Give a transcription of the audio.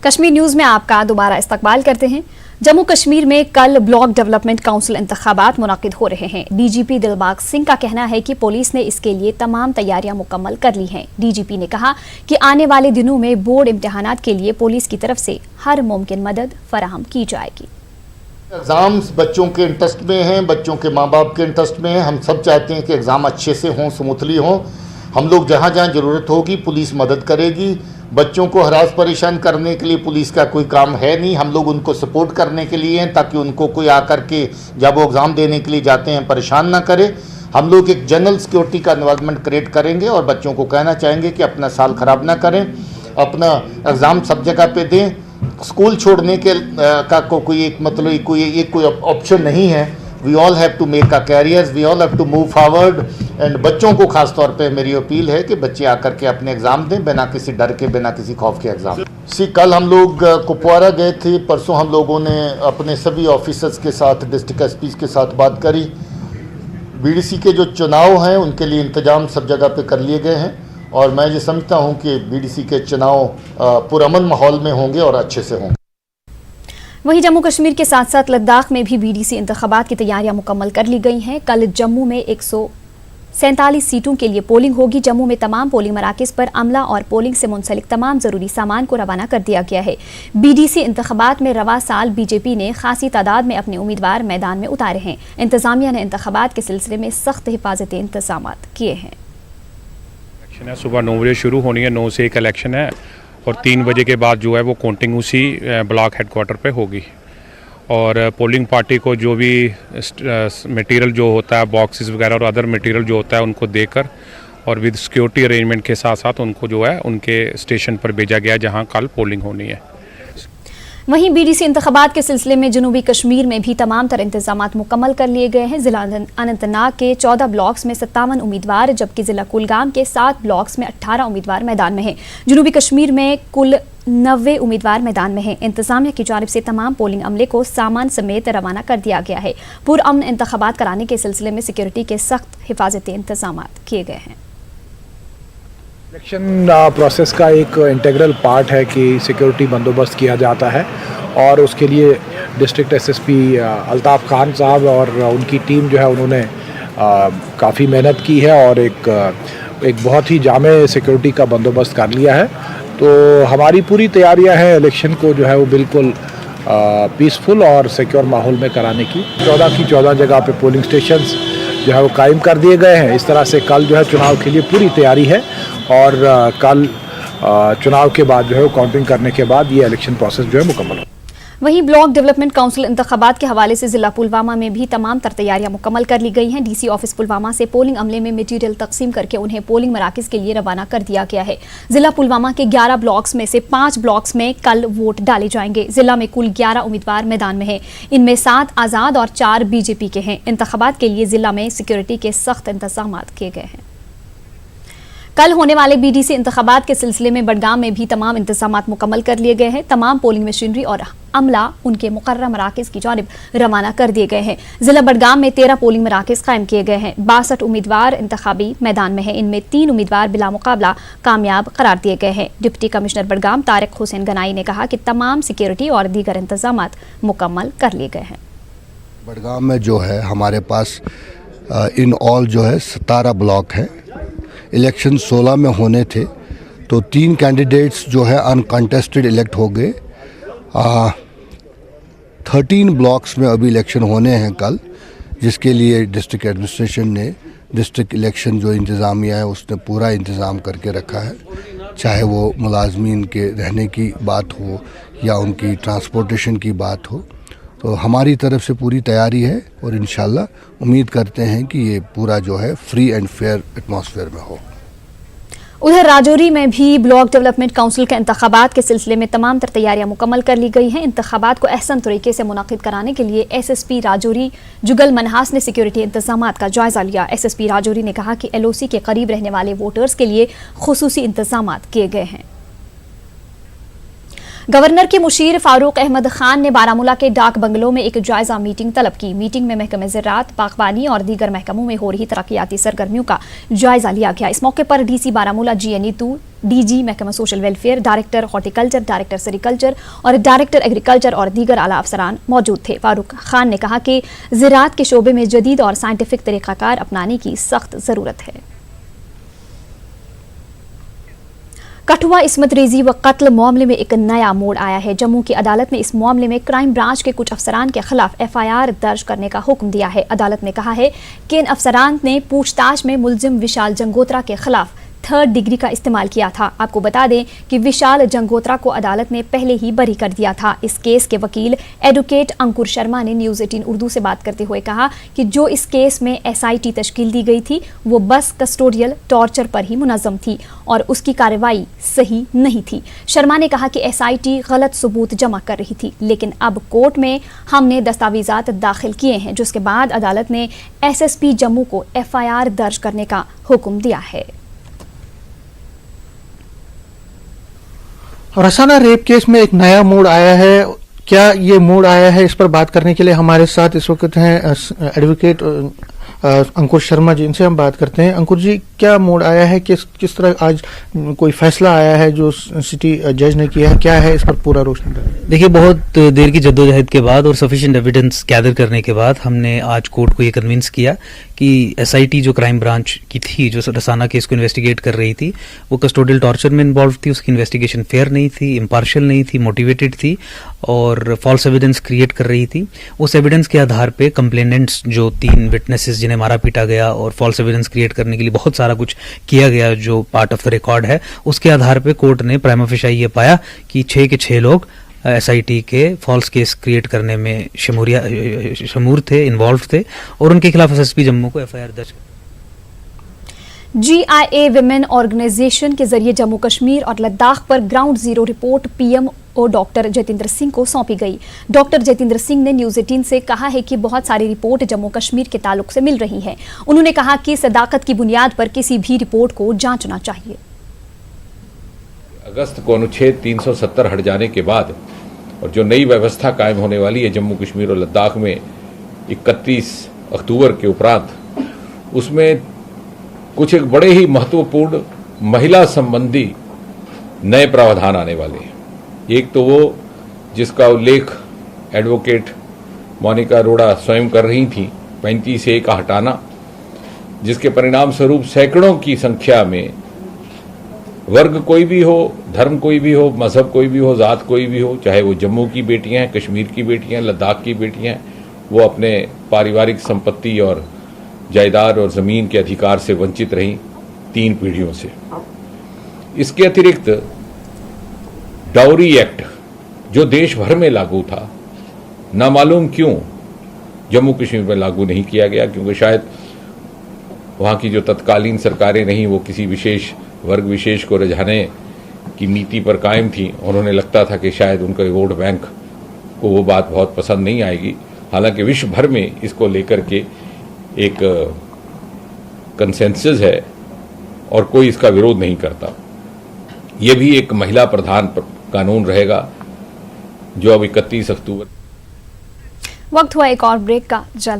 Kashmir news में आपका दोबारा इस्तकबाल करते हैं। जम्मू कश्मीर में कल ब्लॉक डेवलपमेंट काउंसिल इंतखाबात मुनक्किद हो रहे हैं। डीजीपी दिलबाग सिंह का कहना है कि पुलिस ने इसके लिए तमाम तैयारियां मुकम्मल कर ली हैं। डीजीपी ने कहा कि आने वाले दिनों में बोर्ड इम्तिहानात के लिए पुलिस की तरफ से हर मुमकिन मदद फराहम की जाएगी। एग्ज़ाम्स बच्चों के इंटरेस्ट में हैं, बच्चों के माँ बाप के इंटरेस्ट में हैं। हम सब चाहते हैं कि एग्ज़ाम अच्छे से हों, स्मूथली हों। हम लोग जहाँ जहाँ ज़रूरत होगी पुलिस मदद करेगी। बच्चों को हरास परेशान करने के लिए पुलिस का कोई काम है नहीं। हम लोग उनको सपोर्ट करने के लिए हैं ताकि उनको कोई आकर के जब वो एग्ज़ाम देने के लिए जाते हैं परेशान ना करे। हम लोग एक जनरल सिक्योरिटी का एनवायरनमेंट क्रिएट करेंगे और बच्चों को कहना चाहेंगे कि अपना साल ख़राब ना करें, अपना एग्ज़ाम सब जगह पे दें। स्कूल छोड़ने के का कोई एक मतलब कोई ऑप्शन नहीं है। We all have to make a careers, we all have to move forward. And बच्चों को खास तौर पे मेरी अपील है कि बच्चे आकर के अपने एग्ज़ाम दें बिना किसी डर के, बिना किसी खौफ के एग्ज़ाम। कल हम लोग कुपवारा गए थे। परसों हम लोगों ने अपने सभी ऑफिसर्स के साथ, डिस्ट्रिक्ट एसपीज के साथ बात करी। बीडीसी के जो चुनाव हैं उनके लिए इंतजाम सब जगह पे कर लिए गए हैं और मैं ये समझता हूँ कि बीडीसी के चुनाव पुरअमन माहौल में होंगे और अच्छे से होंगे। वहीं जम्मू कश्मीर के साथ साथ लद्दाख में भी बीडीसी इंतखाबात की तैयारियां मुकम्मल कर ली गई हैं। कल जम्मू में 147 सीटों के लिए पोलिंग होगी। जम्मू में तमाम पोलिंग मराकज़ पर अमला और पोलिंग से मुंसलिक तमाम ज़रूरी सामान को रवाना कर दिया गया है। बीडीसी इंतखाबात में रवा साल बीजेपी ने खासी तादाद में अपने उम्मीदवार मैदान में उतारे हैं। इंतजामिया ने इंतखाबात के सिलसिले में सख्त हिफाजती इंतजाम किए हैं। इलेक्शन है, सुबह 9 बजे शुरू होनी है। 9 से 1 इलेक्शन है और 3 बजे के बाद जो है वो काउंटिंग उसी ब्लॉक हेडक्वार्टर पे होगी। और पोलिंग पार्टी को जो भी मटेरियल जो होता है, बॉक्सेस वगैरह और अदर मटेरियल जो होता है उनको देकर और विद सिक्योरिटी अरेंजमेंट के साथ साथ उनको जो है उनके स्टेशन पर भेजा गया जहां कल पोलिंग होनी है। वहीं बीडीसी इंतखाबात के सिलसिले में जनूबी कश्मीर में भी तमाम तरह इंतजामात मुकम्मल कर लिए गए हैं। जिला अनंतनाग के 14 ब्लॉक्स में 57 उम्मीदवार, जबकि जिला कुलगाम के 7 ब्लॉक्स में 18 उम्मीदवार मैदान में हैं। जनूबी कश्मीर में कुल 90 उम्मीदवार मैदान में हैं। इंतजामिया की जानिब से तमाम पोलिंग अमले को सामान समेत रवाना कर दिया गया है। पुरअमन इंतखाबात कराने के सिलसिले में सिक्योरिटी के सख्त हिफाजती इंतजाम किए गए हैं। इलेक्शन प्रोसेस का एक इंटीग्रल पार्ट है कि सिक्योरिटी बंदोबस्त किया जाता है और उसके लिए डिस्ट्रिक्ट एसएसपी अल्ताफ़ खान साहब और उनकी टीम जो है उन्होंने काफ़ी मेहनत की है और एक बहुत ही जामे सिक्योरिटी का बंदोबस्त कर लिया है। तो हमारी पूरी तैयारियां हैं इलेक्शन को जो है वो बिल्कुल पीसफुल और सिक्योर माहौल में कराने की। 14 की 14 जगह पे पोलिंग स्टेशंस जो है वो कायम कर दिए गए हैं। इस तरह से कल जो है चुनाव के लिए पूरी तैयारी है और कल चुनाव के बाद जो है काउंटिंग करने के बाद ये इलेक्शन प्रोसेस जो है मुकम्मल हो। वहीं ब्लॉक डेवलपमेंट काउंसिल इंतखाबात के हवाले से जिला पुलवामा में भी तमाम तर तैयारियां मुकम्मल कर ली गई हैं। डीसी ऑफिस पुलवामा से पोलिंग अमले में मटीरियल तकसीम करके उन्हें पोलिंग मराकज़ के लिए रवाना कर दिया गया है। जिला पुलवामा के 11 ब्लॉक्स में से 5 ब्लॉक्स में कल वोट डाले जाएंगे। जिला में कुल 11 उम्मीदवार मैदान में हैं। इनमें 7 आज़ाद और 4 बीजेपी के हैं। इंतखाबात के लिए जिला में सिक्योरिटी के सख्त इंतजाम किए गए हैं। कल होने वाले बीडीसी इंतखाबात के सिलसिले में बडगाम में भी तमाम इंतजामात मुकम्मल कर लिए गए हैं। तमाम पोलिंग मशीनरी और अमला उनके मुकर्रर मराकज़ की जानिब रवाना कर दिए गए हैं। जिला बडगाम में 13 पोलिंग मराकज़ कायम किए गए हैं। 62 उम्मीदवार इंतखाबी मैदान में हैं। इनमें 3 उम्मीदवार बिला मुकाबला कामयाब करार दिए गए हैं। डिप्टी कमिश्नर बडगाम तारिक हुसैन गनाई ने कहा कि तमाम सिक्योरिटी और दीगर इंतजामात मुकम्मल कर लिए गए हैं। बडगाम में जो है हमारे पास इन ऑल जो है 17 ब्लॉक हैं। इलेक्शन 16 में होने थे तो 3 कैंडिडेट्स जो है अनकंटेस्टेड इलेक्ट हो गए। 13 ब्लॉक्स में अभी इलेक्शन होने हैं कल, जिसके लिए डिस्ट्रिक्ट एडमिनिस्ट्रेशन ने डिस्ट्रिक्ट इलेक्शन जो इंतज़ामिया है उसने पूरा इंतज़ाम करके रखा है। चाहे वो मुलाजमीन के रहने की बात हो या उनकी ट्रांसपोर्टेशन की बात हो, तो हमारी तरफ से पूरी तैयारी है और इंशाल्लाह उम्मीद करते हैं कि ये पूरा जो है फ्री एंड फेयर एटमॉस्फेयर में हो। उधर राजौरी में भी ब्लॉक डेवलपमेंट काउंसिल के इंतखाबात के सिलसिले में तमाम तर तैयारियां मुकम्मल कर ली गई हैं। इंतखाबात को अहसन तरीके से मुनक्किद कराने के लिए एसएसपी राजौरी जुगल मनहास ने सिक्योरिटी इंतजामात का जायजा लिया। एसएसपी राजौरी ने कहा कि एलओसी के करीब रहने वाले वोटर्स के लिए खुसूसी इंतजामात किए गए हैं। गवर्नर के मुशीर फारूक अहमद खान ने बारामूला के डाक बंगलों में एक जायजा मीटिंग तलब की। मीटिंग में महकमे ज़राअत, बागबानी और दीगर महकमों में हो रही तरक्याती सरगर्मियों का जायजा लिया गया। इस मौके पर डीसी बारामूला GNE 2 डीजी महकमा social welfare, director horticulture, director sericulture और डायरेक्टर एग्रीकल्चर और दीगर आला अफसरान मौजूद थे। फारूक खान ने कहा कि ज़राअत के शोबे में जदीद और साइंटिफिक तरीक़ाकार अपनाने की सख्त ज़रूरत है। कठुआ इस्मत रेजी व कत्ल मामले में एक नया मोड़ आया है। जम्मू की अदालत ने इस मामले में क्राइम ब्रांच के कुछ अफसरान के खिलाफ FIR दर्ज करने का हुक्म दिया है। अदालत ने कहा है कि इन अफसरान ने पूछताछ में मुलजिम विशाल जंगोत्रा के खिलाफ 3rd डिग्री का इस्तेमाल किया था। आपको बता दें कि विशाल जंगोत्रा को अदालत ने पहले ही बरी कर दिया था। इस केस के वकील एडवोकेट अंकुर शर्मा ने न्यूज़ 18 उर्दू से बात करते हुए कहा कि जो इस केस में SIT तश्कील दी गई थी वो बस कस्टोडियल टॉर्चर पर ही मुनज़्ज़म थी और उसकी कार्रवाई सही नहीं थी। शर्मा ने कहा कि SIT गलत सबूत जमा कर रही थी, लेकिन अब कोर्ट में हमने दस्तावेजात दाखिल किए हैं, जिसके बाद अदालत ने SSP जम्मू को FIR दर्ज करने का हुक्म दिया है। रसाना रेप केस में एक नया मोड़ आया है। क्या ये मोड़ आया है, इस पर बात करने के लिए हमारे साथ इस वक्त हैं एडवोकेट अंकुर शर्मा जी। इनसे हम बात करते हैं। अंकुर जी, क्या मोड़ आया है, किस तरह आज कोई फैसला आया है जो सिटी जज ने किया है, क्या है इस पर पूरा रोशनी डालें। देखिए, बहुत देर की जद्दोजहद के बाद और सफिशिएंट एविडेंस गैदर करने के बाद हमने आज कोर्ट को ये कन्विंस किया कि SIT जो क्राइम ब्रांच की थी, जो रसाना केस को इन्वेस्टिगेट कर रही थी, वो कस्टोडियल टॉर्चर में इन्वॉल्व थी। उसकी इन्वेस्टिगेशन फेयर नहीं थी, इम्पार्शियल नहीं थी, मोटिवेटेड थी और फॉल्स एविडेंस क्रिएट कर रही थी। उस एविडेंस के आधार पे कंप्लेनेंट्स जो 3 विटनेसेस जिन्हें मारा पीटा गया और फॉल्स एविडेंस क्रिएट करने के लिए बहुत सारा कुछ किया गया जो पार्ट ऑफ द रिकॉर्ड है, उसके आधार पे कोर्ट ने प्राइमा फेशी ये पाया कि 6 के 6 लोग SIT के फॉल्स केस क्रिएट करने में शमूर थे, इन्वॉल्व थे और उनके खिलाफ SSP जम्मू को FIR दर्ज। GIA विमेन ऑर्गेनाइजेशन के जरिए जम्मू कश्मीर और लद्दाख पर ground zero report PMO doctor Jatendra Singh को सौंपी गई। डॉक्टर जतेंद्र सिंह ने न्यूज़ 18 से कहा है कि बहुत सारी रिपोर्ट जम्मू कश्मीर के ताल्लुक से मिल रही है। उन्होंने कहा कि सदाकत की बुनियाद पर किसी भी रिपोर्ट को जांचना चाहिए। अगस्त को अनुच्छेद 370 हट जाने के बाद और जो नई व्यवस्था कायम होने वाली है जम्मू कश्मीर और लद्दाख में 31 अक्टूबर के उपरांत, उसमें कुछ एक बड़े ही महत्वपूर्ण महिला संबंधी नए प्रावधान आने वाले हैं। एक तो वो जिसका उल्लेख एडवोकेट मोनिका अरोड़ा स्वयं कर रही थी, 35A का हटाना, जिसके परिणाम स्वरूप सैकड़ों की संख्या में वर्ग कोई भी हो, धर्म कोई भी हो, मजहब कोई भी हो, जात कोई भी हो, चाहे वो जम्मू की बेटियां हैं, कश्मीर की बेटियां, लद्दाख की बेटियां हैं, वो अपने पारिवारिक संपत्ति और जायदाद और ज़मीन के अधिकार से वंचित रहीं 3 पीढ़ियों से। इसके अतिरिक्त डाउरी एक्ट जो देश भर में लागू था, नामालूम क्यों जम्मू कश्मीर में लागू नहीं किया गया, क्योंकि शायद वहाँ की जो तत्कालीन सरकारें नहीं, वो किसी विशेष वर्ग विशेष को रिझाने की नीति पर कायम थी। उन्होंने लगता था कि शायद उनके वोट बैंक को वो बात बहुत पसंद नहीं आएगी। हालांकि विश्व भर में इसको लेकर के एक कंसेंसस है और कोई इसका विरोध नहीं करता। ये भी एक महिला प्रधान कानून रहेगा जो अब 31 अक्टूबर। वक्त हुआ एक और ब्रेक का। जल्द